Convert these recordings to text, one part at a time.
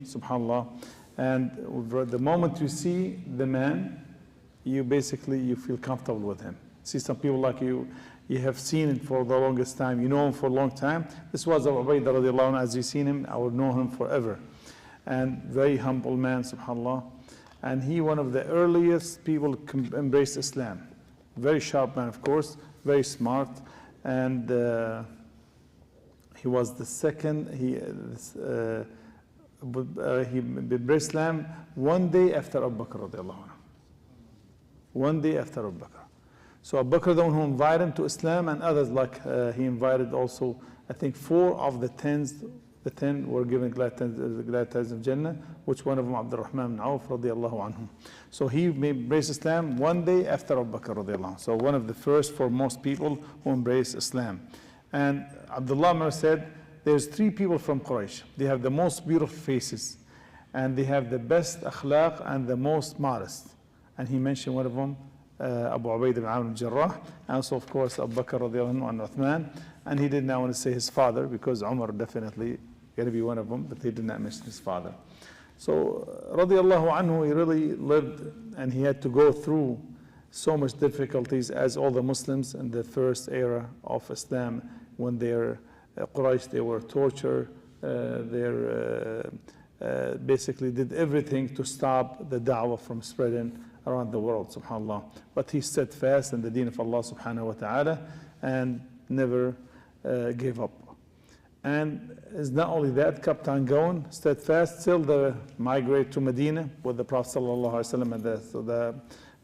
subhanallah. And the moment you see the man, you feel comfortable with him. See some people like you have seen him for the longest time, you know him for a long time. This was Ubayda radiallahu anhu. As you seen him, I will know him forever. And very humble man, subhanallah. And he one of the earliest people to embrace Islam. Very sharp man, of course, very smart. And he was the second, he embraced Islam one day after Abu Bakr radiallahu anhu. One day after Abu Bakr. So Abu Bakr, the one who invited him to Islam, and others like he invited also, I think 4 of the 10 were given glad tidings of Jannah, which one of them, Abdur Rahman radiallahu anhu. So he embraced Islam one day after Abu Bakr radiallahu anhu. So one of the first for most people who embraced Islam. And Abdullah said, there's 3 people from Quraysh. They have the most beautiful faces, and they have the best akhlaq and the most modest. And he mentioned one of them, Abu Ubayda ibn Amr al-Jarrah, and also of course Abu Bakr radiallahu anhu and Uthman. And he did not want to say his father, because Umar definitely going to be one of them, but he did not mention his father. So radiallahu anhu, he really lived, and he had to go through so much difficulties as all the Muslims in the first era of Islam. When they're Quraysh, they were tortured, basically did everything to stop the da'wah from spreading around the world, subhanAllah. But he stood fast in the deen of Allah subhanahu wa ta'ala and never gave up. And it's not only that, kept on going, steadfast till they migrate to Medina with the Prophet sallallahu alaihi wasallam and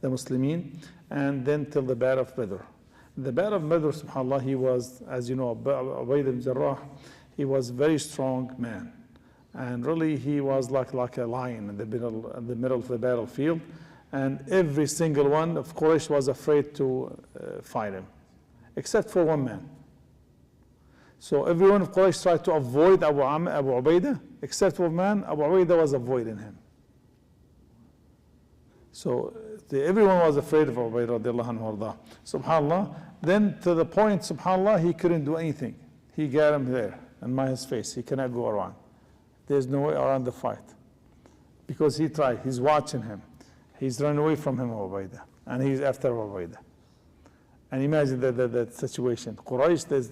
the Muslimin, and then till the Battle of Badr. The Battle of Badr, subhanAllah, he was, as you know, Ubayda ibn Jarrah, he was a very strong man. And really he was like a lion in the middle of the battlefield. And every single one of Quraysh was afraid to fight him, except for one man. So everyone of Quraysh tried to avoid Abu Ubayda, except for one man. Abu Ubayda was avoiding him. So everyone was afraid of Abu Ubayda radiallahu anhu. SubhanAllah. Then to the point, SubhanAllah, he couldn't do anything. He got him there, and by his face, he cannot go around. There's no way around the fight. Because he tried, he's watching him. He's running away from him, Abu Ubayda, and he's after Abu Ubayda. And imagine that situation. Quraysh, there's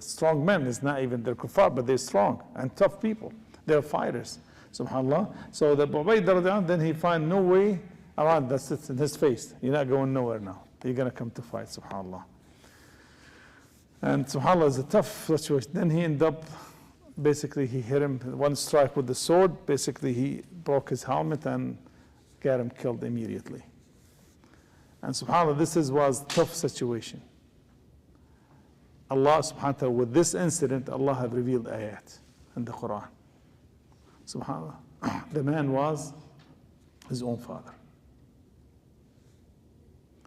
strong men. It's not even they're kuffar, but they're strong and tough people. They're fighters, subhanAllah. So the Abu Ubayda, then he find no way around. That's it in his face. You're not going nowhere now. You're going to come to fight, subhanAllah. And subhanAllah, is a tough situation. Then he ended up, basically he hit him one strike with the sword. Basically he broke his helmet and got him killed immediately. And subhanAllah, this was a tough situation. Allah subhanahu wa ta'ala, with this incident, Allah have revealed ayat in the Quran. SubhanAllah. The man was his own father,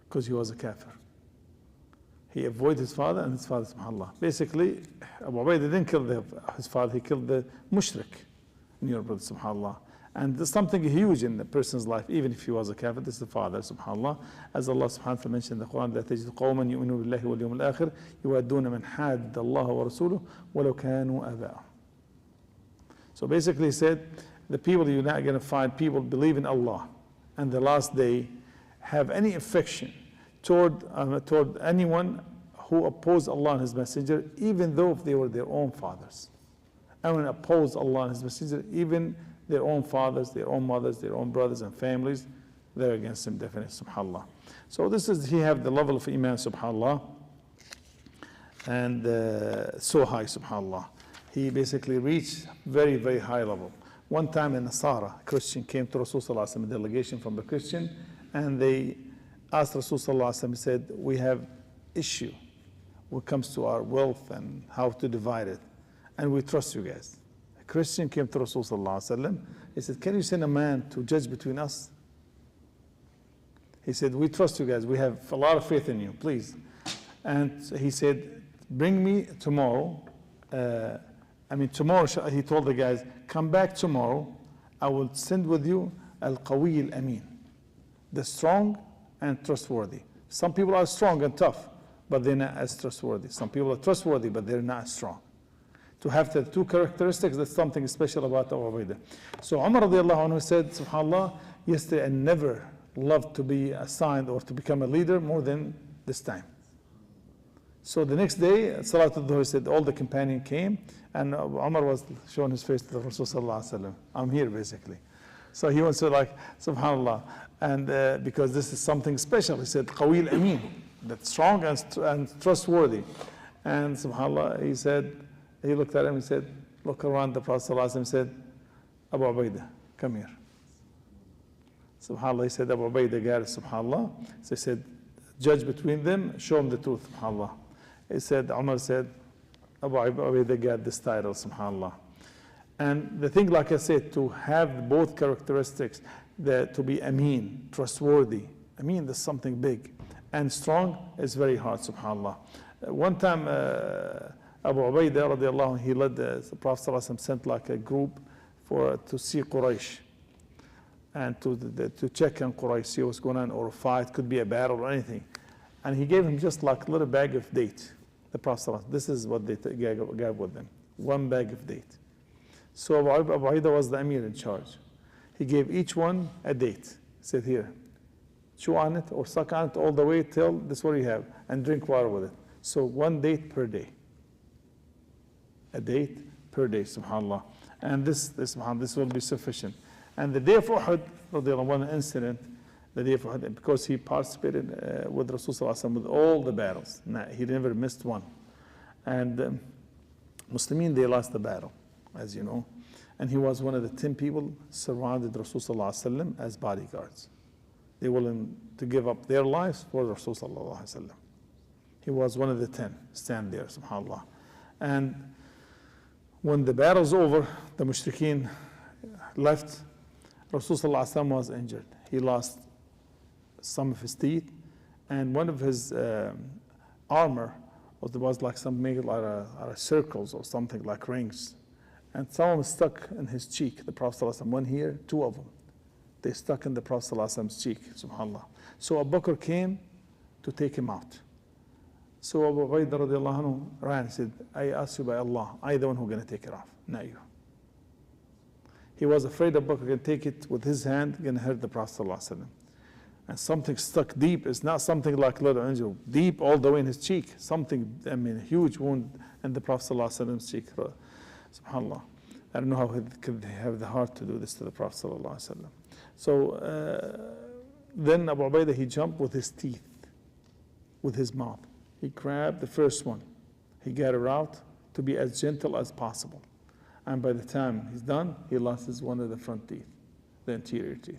because he was a kafir. He avoided his father and his father, subhanAllah. Basically, Abu Ubayda didn't kill his father, he killed the mushrik in your brother, subhanAllah. And there's something huge in the person's life, even if he was a kafir. This is the father, subhanAllah. As Allah subhanahu wa ta'ala mentioned in the Quran, that تجد قوما يؤمنون بالله واليوم الآخر يوادون من حاد الله ورسوله ولو كانوا آباءهم. So basically he said, the people, you're not going to find people believe in Allah and the last day have any affection toward anyone who opposed Allah and His Messenger, even though if they were their own fathers. Anyone opposed Allah and His Messenger, even their own fathers, their own mothers, their own brothers and families, they're against him, definitely, subhanAllah. So this is, he have the level of iman, subhanAllah, and so high, subhanAllah. He basically reached very, very high level. One time a Nasara, Christian, came to Rasulullah, a delegation from the Christian, and they asked Rasulullah, said, we have issue when it comes to our wealth and how to divide it, and we trust you guys. Christian came to Rasulullah. He said, can you send a man to judge between us? He said, we trust you guys. We have a lot of faith in you, please. And he said, bring me tomorrow. Tomorrow, he told the guys, come back tomorrow. I will send with you al-qawi al-amin, the strong and trustworthy. Some people are strong and tough, but they're not as trustworthy. Some people are trustworthy, but they're not as strong. To have the two characteristics, that's something special about Abu Ubaidah. So Umar radiallahu anhu said, subhanAllah, yesterday I never loved to be assigned or to become a leader more than this time. So the next day, Salatul Dhuhr, said all the companion came, and Umar was showing his face to the Rasul sallallahu alaihi wasallam. I'm here basically. So he wants to like, subhanAllah, and because this is something special, he said, Qawil Amin, that's strong and trustworthy. And subhanAllah, he said, he looked at him and said, look around. The Prophet sallallahu alaihi wasallam said, Abu Ubaidah, come here. SubhanAllah, he said, Abu Ubaidah got it, SubhanAllah. So he said, judge between them, show them the truth, SubhanAllah. He said, Umar said, Abu Ubaidah got this title, SubhanAllah. And the thing, like I said, to have both characteristics, to be Ameen, trustworthy. Ameen, that's something big. And strong is very hard, SubhanAllah. One time, Abu Ubayda radiallahu anhu, he led the Prophet sallallahu alaihi wasallam sent like a group to see Quraysh and to check on Quraysh, see what's going on, or a fight, could be a battle or anything. And he gave him just like a little bag of date. The Prophet sallallahu alaihi wasallam, this is what they gave with them, one bag of date. So Abu Ubayda was the Amir in charge. He gave each one a date. He said, here, chew on it or suck on it all the way till this is what you have, and drink water with it. So one date per day. A date per day, subhanAllah. And this will be sufficient. And the day of Uhud, one incident, the day of Uhud, because he participated with Rasulullah with all the battles. He never missed one. And Muslimin, they lost the battle, as you know. And he was one of the 10 people surrounded Rasulullah as bodyguards. They were willing to give up their lives for Rasulullah. He was one of the 10, stand there, subhanAllah. And when the battle's over, the mushrikeen left, Rasulullah was injured. He lost some of his teeth, and one of his armor was like some made out of circles or something like rings. And some of them stuck in his cheek, the Prophet one here, 2 of them. They stuck in the Prophet's cheek, subhanAllah. So Abu Bakr came to take him out. So Abu Ubayda radiallahu anhu ran and said, I ask you by Allah, I'm the one who's going to take it off, not you. He was afraid Abu Bakr can take it with his hand, going to hurt the Prophet ﷺ. And something stuck deep. It's not something like little injury, deep all the way in his cheek. Something, I mean, a huge wound in the Prophet ﷺ's cheek. SubhanAllah. I don't know how he could have the heart to do this to the Prophet ﷺ. So then Abu Ubayda, he jumped with his teeth, with his mouth. He grabbed the first one. He got her out to be as gentle as possible. And by the time he's done, he lost one of the front teeth, the anterior teeth.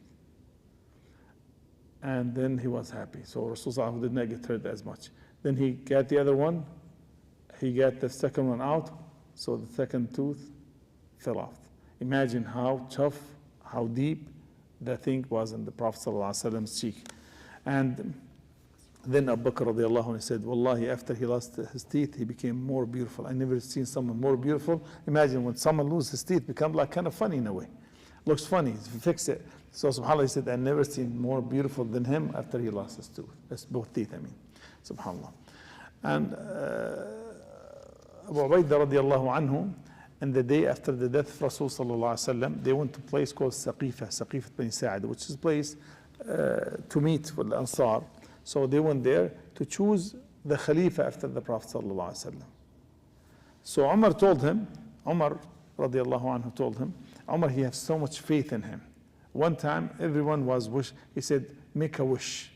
And then he was happy. So Rasulullah did not get hurt as much. Then he got the other one. He got the second one out. So the second tooth fell off. Imagine how tough, how deep that thing was in the Prophet ﷺ's cheek. And then Abu Bakr radiallahu anhu said, Wallahi, after he lost his teeth, he became more beautiful. I never seen someone more beautiful. Imagine when someone loses his teeth, become like kind of funny in a way. Looks funny, fix it. So subhanAllah, he said, I never seen more beautiful than him after he lost his tooth. That's both teeth, I mean. SubhanAllah. And Abu Ubayda radiallahu anhu, and the day after the death of Rasul sallallahu alaihi wasallam, they went to a place called Saqifat bin Sa'id, which is a place to meet with the Ansar. So they went there to choose the Khalifa after the Prophet sallallahu alaihi wasallam. So Umar told him, Umar radiallahu anhu told him, Umar, he has so much faith in him. One time, everyone was he said, make a wish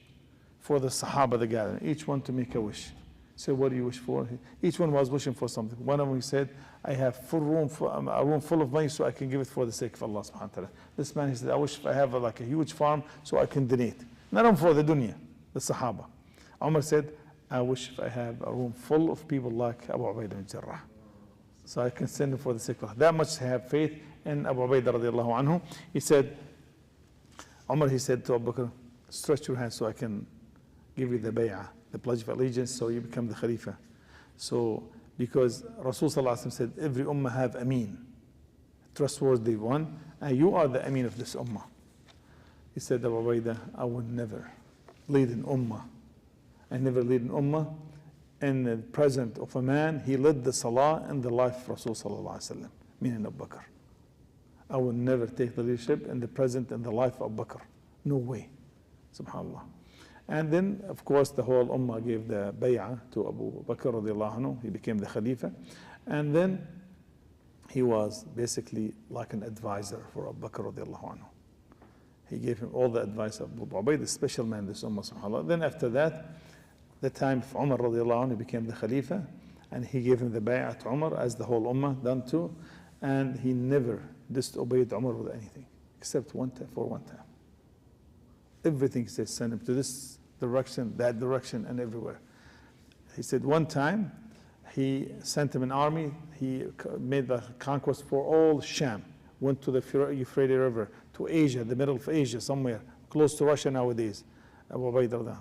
for the Sahabah, the gathering, each one to make a wish. He said, what do you wish for? Each one was wishing for something. One of them, he said, I have a room full of money so I can give it for the sake of Allah subhanahu wa ta'ala. This man, he said, I wish if I have like a huge farm so I can donate. Not only for the dunya, the Sahaba. Umar said, I wish if I have a room full of people like Abu Ubayda bin Jarrah. So I can send him for the sake of Allah. That much I have faith in Abu Ubayda radiallahu anhu. He said, Umar, he said to Abu Bakr, stretch your hand so I can give you the bay'ah, the pledge of allegiance, so you become the Khalifa. So, because Rasul sallallahu alaihi wasallam said, every ummah have ameen, trustworthy one, and you are the ameen of this ummah. He said, Abu Ubayda, I will never lead an ummah. I never lead an ummah in the presence of a man, he led the salah in the life of Rasul sallallahu alaihi wasallam, meaning Abu Bakr. I will never take the leadership in the present in the life of Abu Bakr. No way. Subhanallah. And then, of course, the whole ummah gave the bay'ah to Abu Bakr radiallahu anhu. He became the Khalifa. And then he was basically like an advisor for Abu Bakr radiallahu anhu. He gave him all the advice of Abu Ubayda, the special man, this ummah, subhanAllah. Then after that, the time of Umar radiallahu anhu became the Khalifa, and he gave him the bay'ah to Umar, as the whole ummah done too. And he never disobeyed Umar with anything, except one time, for one time. Everything he said, send him to this direction, that direction, and everywhere. He said one time, he sent him an army, he made the conquest for all Sham, went to the Euphrates River, to Asia, the middle of Asia, somewhere, close to Russia nowadays. Abu Ubayda.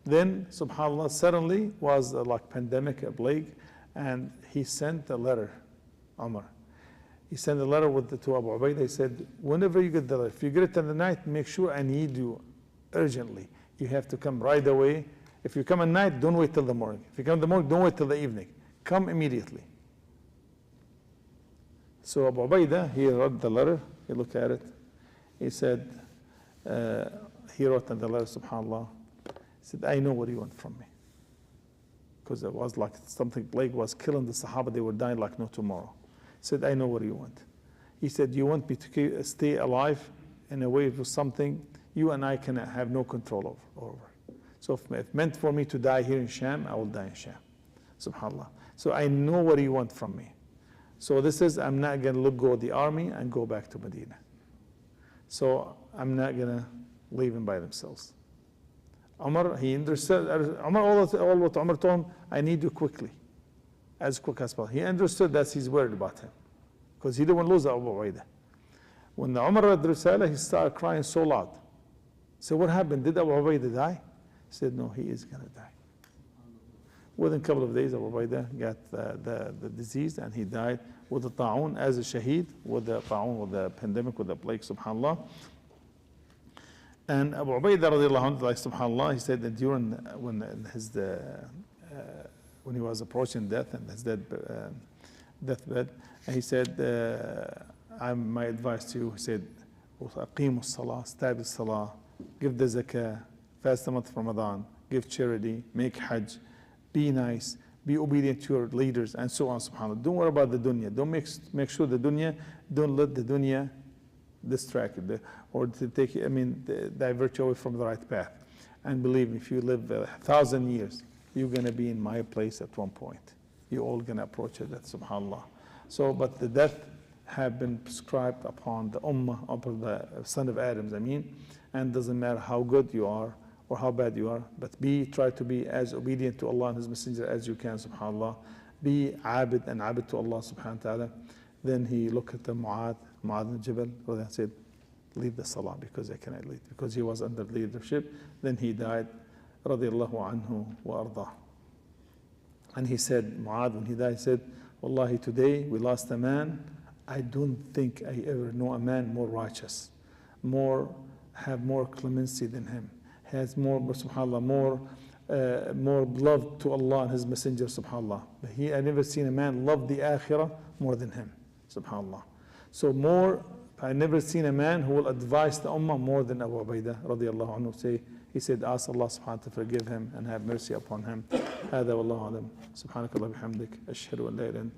Then, subhanAllah, suddenly was like pandemic, a plague, and he sent a letter, Umar. He sent a letter to Abu Ubayda. He said, whenever you get the letter, if you get it in the night, make sure I need you urgently. You have to come right away. If you come at night, don't wait till the morning. If you come in the morning, don't wait till the evening. Come immediately. So Abu Ubayda, he read the letter, he looked at it. He said, he wrote in the letter, subhanAllah, he said, I know what you want from me. Because it was like something, plague was killing the Sahabah, they were dying like no tomorrow. He said, I know what you want. He said, you want me to stay alive in a way of something you and I can have no control over. So if meant for me to die here in Sham, I will die in Sham. SubhanAllah. So I know what you want from me. So this is, I'm not going to let go of the army and go back to Medina. So I'm not going to leave them by themselves. Umar, he understood, all what Umar told him, I need you quickly, as quick as possible. He understood that he's worried about him, because he didn't want to lose Abu Ubayda. When the Umar read the Risala, he started crying so loud. So what happened? Did Abu Ubayda die? He said, no, he is going to die. Within a couple of days, Abu Ubayda got the disease, and he died with the ta'un as a shaheed, with the ta'un, with the pandemic, with the plague, subhanAllah. And Abu Ubayda radiallahu anhu, like subhanAllah, he said that during when he was approaching death and his deathbed, he said, my advice to you, he said, أقيموا الصلاة, establish salah, give the zakah, fast the month of Ramadan, give charity, make hajj, be nice, be obedient to your leaders, and so on, subhanAllah. Don't worry about the dunya. Don't make sure the dunya, don't let the dunya distract you, or to take, divert you away from the right path. And believe me, if you live 1,000 years, you're going to be in my place at one point. You're all going to approach it, subhanAllah. So, but the death have been prescribed upon the ummah, upon the son of Adam, and doesn't matter how good you are or how bad you are, but try to be as obedient to Allah and His Messenger as you can, subhanAllah. Be abid and abid to Allah subhanahu wa ta'ala. Then he looked at the Mu'adh ibn Jabal, and said, leave the salah because I cannot lead, because he was under leadership. Then he died, radiallahu anhu wa ardah. And he said, Mu'adh, when he died, he said, Wallahi, today we lost a man. I don't think I ever know a man more righteous, have more clemency than him, has more, subhanAllah, more love to Allah and His Messenger, subhanAllah. But I never seen a man love the akhirah more than him, subhanAllah. So I never seen a man who will advise the ummah more than Abu Ubayda, radiallahu anhu. He said, ask Allah subhanahu wa ta'ala to forgive him and have mercy upon him. هذا والله أعلم. سبحانك اللهم وبحمدك أشهد أن لا إله إلا أنت